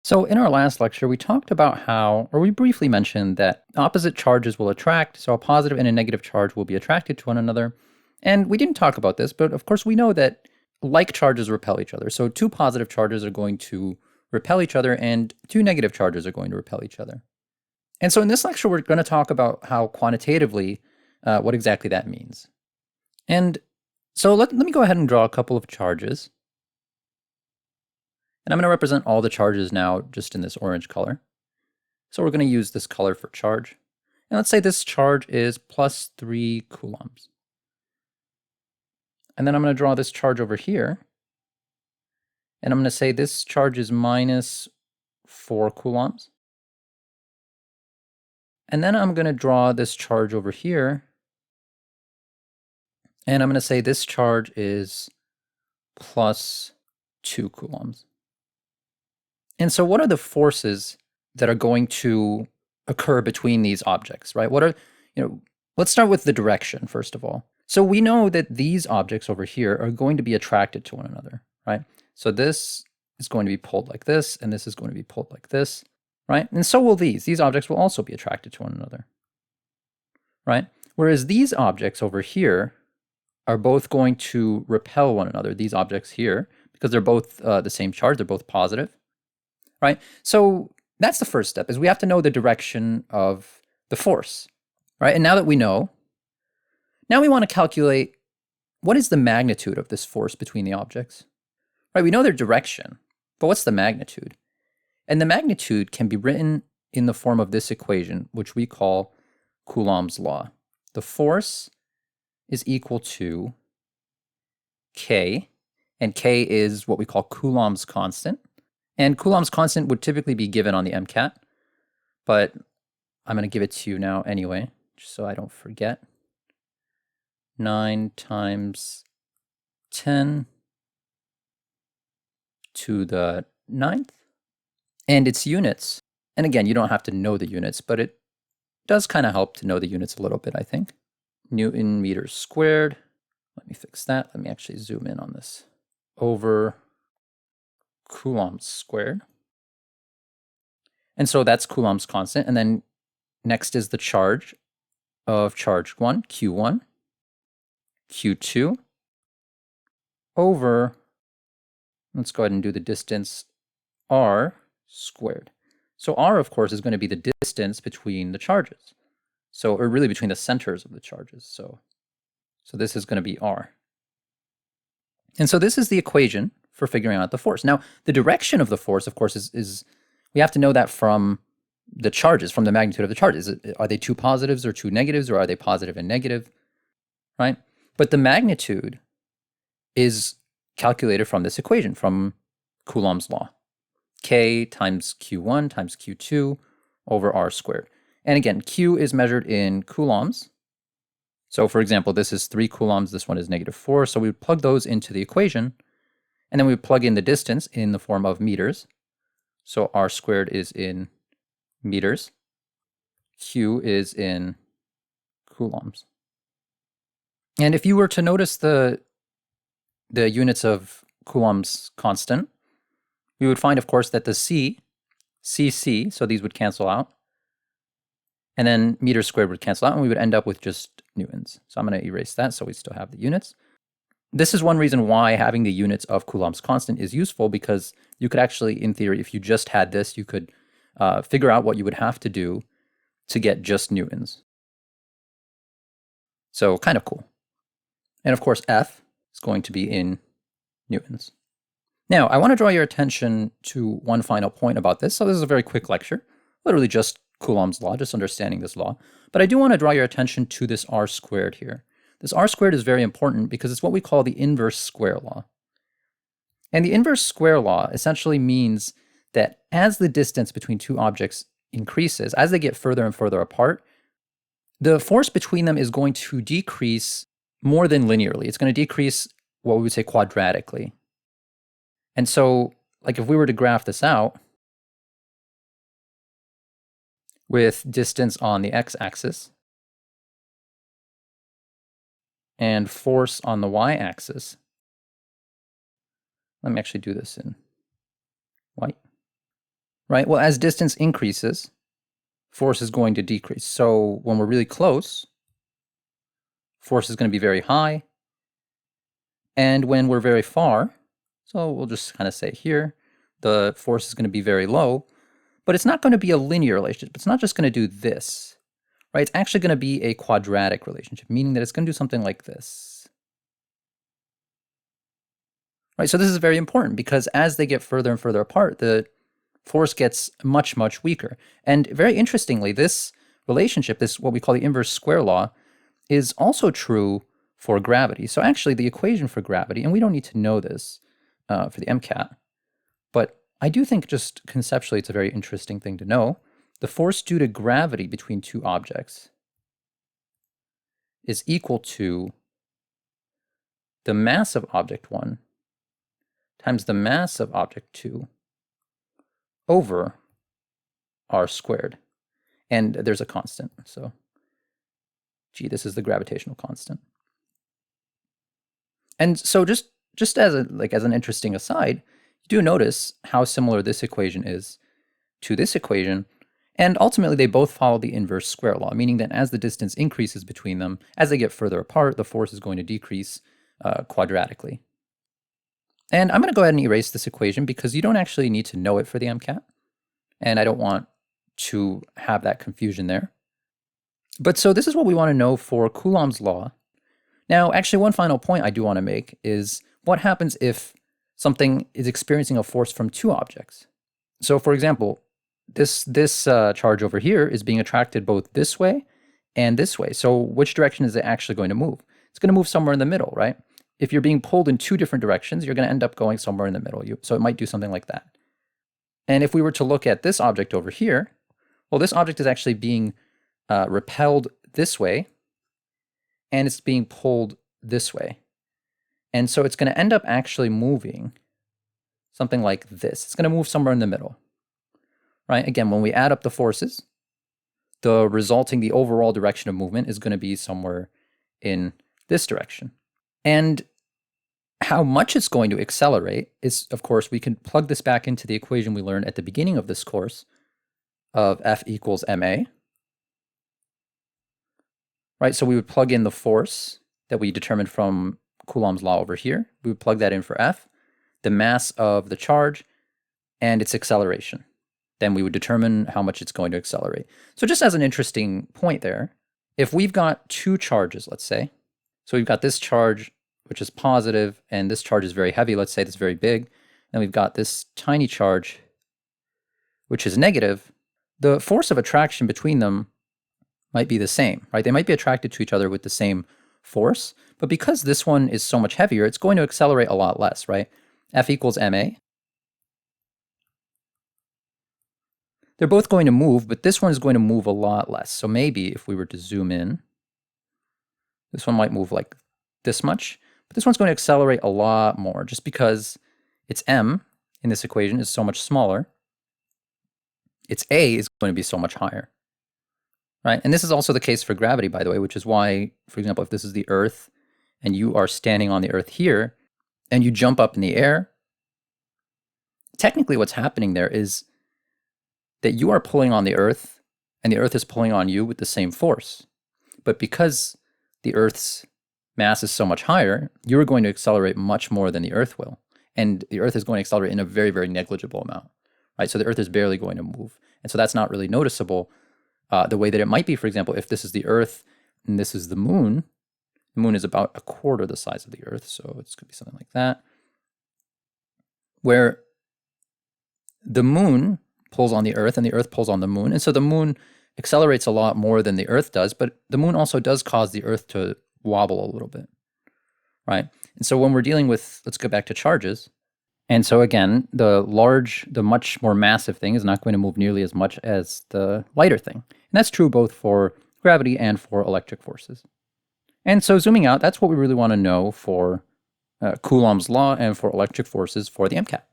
So in our last lecture, we talked about how, or we briefly mentioned that opposite charges will attract, so a positive and a negative charge will be attracted to one another. And we didn't talk about this, but of course we know that like charges repel each other. So two positive charges are going to repel each other and two negative charges are going to repel each other. And so in this lecture, we're going to talk about how quantitatively, what exactly that means. And so let me go ahead and draw a couple of charges. And I'm going to represent all the charges now just in this orange color. So we're going to use this color for charge. And let's say this charge is plus 3 coulombs. And then I'm going to draw this charge over here. And I'm going to say this charge is minus 4 coulombs. And then I'm going to draw this charge over here. And I'm going to say this charge is plus 2 coulombs. And so what are the forces that are going to occur between these objects, right? Let's start with the direction, first of all. So we know that these objects over here are going to be attracted to one another, right? So this is going to be pulled like this, and this is going to be pulled like this, right? And so will these. These objects will also be attracted to one another, right? Whereas these objects over here are both going to repel one another, these objects here, because they're both the same charge, they're both positive. Right? So that's the first step, is we have to know the direction of the force, right? And now that we know, now we want to calculate what is the magnitude of this force between the objects, right? We know their direction, but what's the magnitude? And the magnitude can be written in the form of this equation, which we call Coulomb's law. The force is equal to K, and K is what we call Coulomb's constant. And Coulomb's constant would typically be given on the MCAT, but I'm going to give it to you now anyway, just so I don't forget. 9 times 10 to the 9th. And its units, and again, you don't have to know the units, but it does kind of help to know the units a little bit, I think. Newton meters squared. Let me fix that. Let me actually zoom in on this. Over Coulomb squared. And so that's Coulomb's constant. And then next is the charge of charge 1, Q1, Q2, over, let's go ahead and do the distance, R squared. So R, of course, is going to be the distance between the charges. So, or really between the centers of the charges. So this is going to be R. And so this is the equation for figuring out the force. Now, the direction of the force, of course, is we have to know that from the charges, from the magnitude of the charges. Are they two positives or two negatives, or are they positive and negative, right? But the magnitude is calculated from this equation, from Coulomb's law. K times Q1 times Q2 over R squared. And again, Q is measured in coulombs. So for example, this is 3 coulombs, this one is -4. So we would plug those into the equation, and then we would plug in the distance in the form of meters. So R squared is in meters. Q is in coulombs. And if you were to notice the units of Coulomb's constant, we would find, of course, that the CC, so these would cancel out. And then meters squared would cancel out, and we would end up with just newtons. So I'm going to erase that so we still have the units. This is one reason why having the units of Coulomb's constant is useful, because you could actually, in theory, if you just had this, you could figure out what you would have to do to get just newtons. So kind of cool. And of course, F is going to be in newtons. Now, I want to draw your attention to one final point about this. So this is a very quick lecture, literally just Coulomb's law, just understanding this law. But I do want to draw your attention to this R squared here. This R squared is very important because it's what we call the inverse square law. And the inverse square law essentially means that as the distance between two objects increases, as they get further and further apart, the force between them is going to decrease more than linearly. It's going to decrease what we would say quadratically. And so, like if we were to graph this out with distance on the x-axis and force on the y-axis, let me actually do this in white. right? Well, as distance increases, force is going to decrease. So when we're really close, force is going to be very high. And when we're very far, so we'll just kind of say here, the force is going to be very low, but it's not going to be a linear relationship. It's not just going to do this, right? It's actually going to be a quadratic relationship, meaning that it's going to do something like this. Right, so this is very important because as they get further and further apart, the force gets much, much weaker. And very interestingly, this relationship, this what we call the inverse square law, is also true for gravity. So actually the equation for gravity, and we don't need to know this for the MCAT, but I do think just conceptually it's a very interesting thing to know. The force due to gravity between two objects is equal to the mass of object 1 times the mass of object 2 over r squared. And there's a constant, so G, this is the gravitational constant. And so just as an interesting aside, you do notice how similar this equation is to this equation, and ultimately they both follow the inverse square law, meaning that as the distance increases between them, as they get further apart, the force is going to decrease quadratically. And I'm going to go ahead and erase this equation because you don't actually need to know it for the MCAT, and I don't want to have that confusion there. But so this is what we want to know for Coulomb's law. Now, actually, one final point I do want to make is what happens if something is experiencing a force from two objects. So for example, this charge over here is being attracted both this way and this way. So which direction is it actually going to move? It's going to move somewhere in the middle, right? If you're being pulled in two different directions, you're going to end up going somewhere in the middle. So it might do something like that. And if we were to look at this object over here, well, this object is actually being repelled this way, and it's being pulled this way. And so it's going to end up actually moving something like this. It's going to move somewhere in the middle, right? Again, when we add up the forces, the overall direction of movement is going to be somewhere in this direction. And how much it's going to accelerate is, of course, we can plug this back into the equation we learned at the beginning of this course of F equals ma. Right, so we would plug in the force that we determined from Coulomb's law over here. We would plug that in for F, the mass of the charge, and its acceleration. Then we would determine how much it's going to accelerate. So just as an interesting point there, if we've got two charges, let's say, so we've got this charge, which is positive, and this charge is very heavy, let's say it's very big, and we've got this tiny charge, which is negative, the force of attraction between them might be the same, right? They might be attracted to each other with the same force, but because this one is so much heavier, it's going to accelerate a lot less, right? F equals ma. They're both going to move, but this one is going to move a lot less. So maybe if we were to zoom in, this one might move like this much, but this one's going to accelerate a lot more just because its m in this equation is so much smaller. Its a is going to be so much higher. Right? And this is also the case for gravity, by the way, which is why, for example, if this is the Earth and you are standing on the Earth here and you jump up in the air, technically what's happening there is that you are pulling on the Earth and the Earth is pulling on you with the same force. But because the Earth's mass is so much higher, you're going to accelerate much more than the Earth will. And the Earth is going to accelerate in a very, very negligible amount. Right? So the Earth is barely going to move. And so that's not really noticeable. The way that it might be, for example, if this is the Earth and this is the Moon is about a quarter the size of the Earth, so it's going to be something like that, where the Moon pulls on the Earth and the Earth pulls on the Moon, and so the Moon accelerates a lot more than the Earth does, but the Moon also does cause the Earth to wobble a little bit, right? And so when we're dealing with, let's go back to charges, and so again, the much more massive thing is not going to move nearly as much as the lighter thing. And that's true both for gravity and for electric forces. And so zooming out, that's what we really want to know for Coulomb's law and for electric forces for the MCAT.